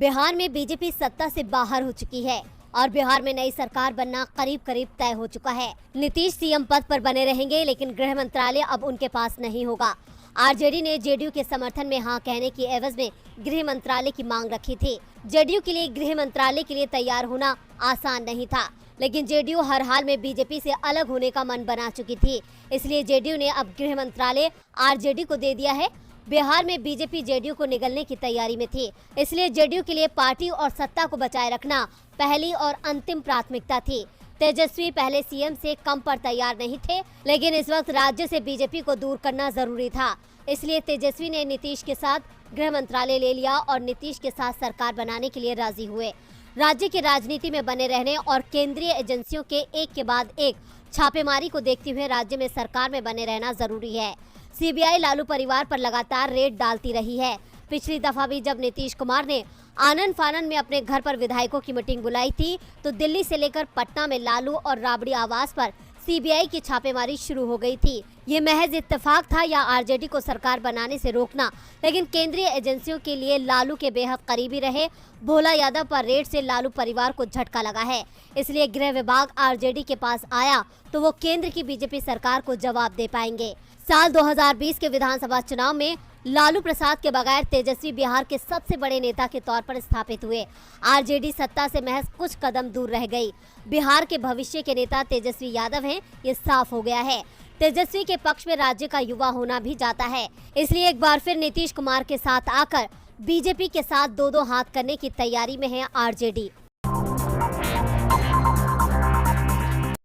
बिहार में बीजेपी सत्ता से बाहर हो चुकी है और बिहार में नई सरकार बनना करीब करीब तय हो चुका है। नीतीश सीएम पद पर बने रहेंगे, लेकिन गृह मंत्रालय अब उनके पास नहीं होगा। आरजेडी ने जेडीयू के समर्थन में हाँ कहने की एवज में गृह मंत्रालय की मांग रखी थी। जेडीयू के लिए गृह मंत्रालय के लिए तैयार होना आसान नहीं था, लेकिन जेडीयू हर हाल में बीजेपी से अलग होने का मन बना चुकी थी। इसलिए जेडीयू ने अब गृह मंत्रालय आरजेडी को दे दिया है। बिहार में बीजेपी जेडीयू को निगलने की तैयारी में थी, इसलिए जेडीयू के लिए पार्टी और सत्ता को बचाए रखना पहली और अंतिम प्राथमिकता थी। तेजस्वी पहले सीएम से कम पर तैयार नहीं थे, लेकिन इस वक्त राज्य से बीजेपी को दूर करना जरूरी था। इसलिए तेजस्वी ने नीतीश के साथ गृह मंत्रालय ले लिया और नीतीश के साथ सरकार बनाने के लिए राजी हुए। राज्य की राजनीति में बने रहने और केंद्रीय एजेंसियों के एक के बाद एक छापेमारी को देखते हुए राज्य में सरकार में बने रहना जरूरी है। सीबीआई लालू परिवार पर लगातार रेड डालती रही है। पिछली दफा भी जब नीतीश कुमार ने आनन फानन में अपने घर पर विधायकों की मीटिंग बुलाई थी, तो दिल्ली से लेकर पटना में लालू और राबड़ी आवास पर सीबीआई की छापेमारी शुरू हो गई थी। ये महज इत्तेफाक था या आरजेडी को सरकार बनाने से रोकना, लेकिन केंद्रीय एजेंसियों के लिए लालू के बेहद करीबी रहे भोला यादव पर रेड से लालू परिवार को झटका लगा है। इसलिए गृह विभाग आरजेडी के पास आया तो वो केंद्र की बीजेपी सरकार को जवाब दे पाएंगे। साल 2020 के विधानसभा चुनाव में लालू प्रसाद के बगैर तेजस्वी बिहार के सबसे बड़े नेता के तौर पर स्थापित हुए। आरजेडी सत्ता से महज कुछ कदम दूर रह गई। बिहार के भविष्य के नेता तेजस्वी यादव हैं, ये साफ हो गया है। तेजस्वी के पक्ष में राज्य का युवा होना भी जाता है, इसलिए एक बार फिर नीतीश कुमार के साथ आकर बीजेपी के साथ दो हाथ करने की तैयारी में है आरजेडी।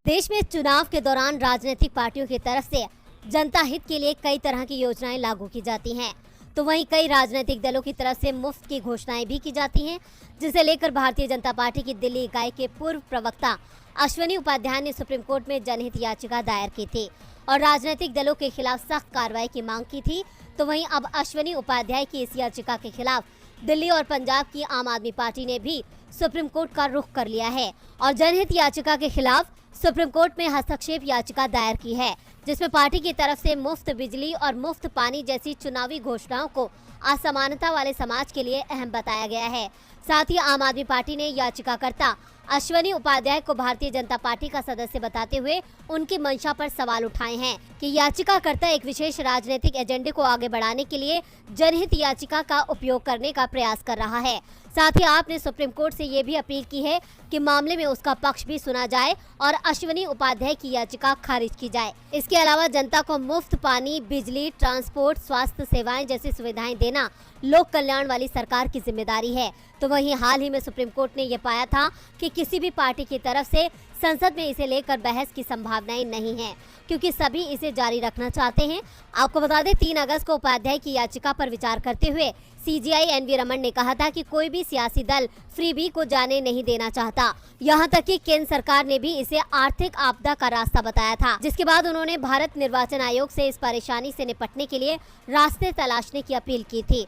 देश में चुनाव के दौरान राजनीतिक पार्टियों की तरफ से जनता हित के लिए कई तरह की योजनाएं लागू की जाती हैं, तो वहीं कई राजनीतिक दलों की तरफ से मुफ्त की घोषणाएं भी की जाती हैं, जिसे लेकर भारतीय जनता पार्टी की दिल्ली इकाई के पूर्व प्रवक्ता अश्विनी उपाध्याय ने सुप्रीम कोर्ट में जनहित याचिका दायर की थी और राजनीतिक दलों के खिलाफ सख्त कार्रवाई की मांग की थी। तो वहीं अब अश्विनी उपाध्याय की इस याचिका के खिलाफ दिल्ली और पंजाब की आम आदमी पार्टी ने भी सुप्रीम कोर्ट का रुख कर लिया है और जनहित याचिका के खिलाफ सुप्रीम कोर्ट में हस्तक्षेप याचिका दायर की है, जिसमें पार्टी की तरफ से मुफ्त बिजली और मुफ्त पानी जैसी चुनावी घोषणाओं को असमानता वाले समाज के लिए अहम बताया गया है। साथ ही आम आदमी पार्टी ने याचिकाकर्ता अश्विनी उपाध्याय को भारतीय जनता पार्टी का सदस्य बताते हुए उनकी मंशा पर सवाल उठाए हैं कि याचिकाकर्ता एक विशेष राजनीतिक एजेंडे को आगे बढ़ाने के लिए जनहित याचिका का उपयोग करने का प्रयास कर रहा है। साथ ही आपने सुप्रीम कोर्ट से ये भी अपील की है कि मामले में उसका पक्ष भी सुना जाए और अश्विनी उपाध्याय की याचिका खारिज की जाए। इसके अलावा जनता को मुफ्त पानी, बिजली, ट्रांसपोर्ट, स्वास्थ्य सेवाएं जैसी सुविधाएं देना लोक कल्याण वाली सरकार की जिम्मेदारी है। तो वहीं हाल ही में सुप्रीम कोर्ट ने यह पाया था कि किसी भी पार्टी की तरफ से संसद में इसे लेकर बहस की संभावनाएं नहीं है, क्योंकि सभी इसे जारी रखना चाहते हैं। आपको बता दें, 3 अगस्त को उपाध्याय की याचिका पर विचार करते हुए सीजेआई एनवी रमन ने कहा था कि कोई भी सियासी दल फ्रीबी को जाने नहीं देना चाहता। यहाँ तक कि केंद्र सरकार ने भी इसे आर्थिक आपदा का रास्ता बताया था, जिसके बाद उन्होंने भारत निर्वाचन आयोग से इस परेशानी से निपटने के लिए रास्ते तलाशने की अपील की थी।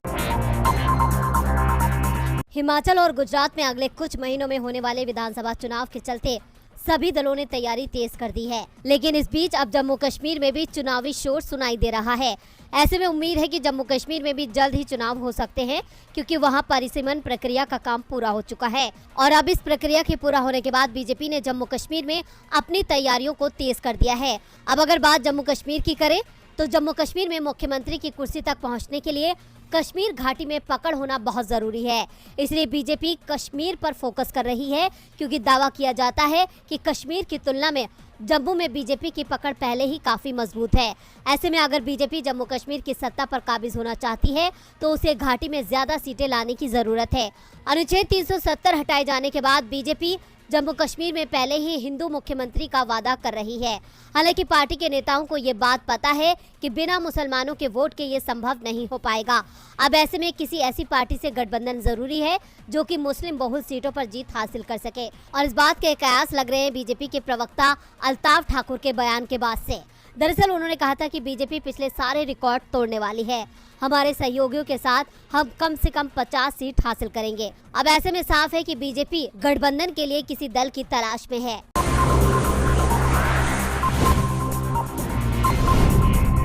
हिमाचल और गुजरात में अगले कुछ महीनों में होने वाले विधानसभा चुनाव के चलते सभी दलों ने तैयारी तेज कर दी है, लेकिन इस बीच अब जम्मू कश्मीर में भी चुनावी शोर सुनाई दे रहा है। ऐसे में उम्मीद है कि जम्मू कश्मीर में भी जल्द ही चुनाव हो सकते हैं, क्योंकि वहां परिसीमन प्रक्रिया का काम पूरा हो चुका है और अब इस प्रक्रिया के पूरा होने के बाद बीजेपी ने जम्मू कश्मीर में अपनी तैयारियों को तेज कर दिया है। अब अगर बात जम्मू कश्मीर की करें तो जम्मू कश्मीर में मुख्यमंत्री की कुर्सी तक पहुँचने के लिए कश्मीर घाटी में पकड़ होना बहुत जरूरी है। इसलिए बीजेपी कश्मीर पर फोकस कर रही है, क्योंकि दावा किया जाता है कि कश्मीर की तुलना में जम्मू में बीजेपी की पकड़ पहले ही काफी मजबूत है। ऐसे में अगर बीजेपी जम्मू कश्मीर की सत्ता पर काबिज होना चाहती है तो उसे घाटी में ज्यादा सीटें लाने की जरूरत है। अनुच्छेद 370 हटाए जाने के बाद बीजेपी जम्मू कश्मीर में पहले ही हिंदू मुख्यमंत्री का वादा कर रही है। हालांकि पार्टी के नेताओं को ये बात पता है कि बिना मुसलमानों के वोट के ये संभव नहीं हो पाएगा। अब ऐसे में किसी ऐसी पार्टी से गठबंधन जरूरी है जो कि मुस्लिम बहुल सीटों पर जीत हासिल कर सके, और इस बात के कयास लग रहे हैं बीजेपी के प्रवक्ता अल्ताफ ठाकुर के बयान के बाद से। दरअसल उन्होंने कहा था कि बीजेपी पिछले सारे रिकॉर्ड तोड़ने वाली है। हमारे सहयोगियों के साथ हम कम से कम 50 सीट हासिल करेंगे। अब ऐसे में साफ है कि बीजेपी गठबंधन के लिए किसी दल की तलाश में है।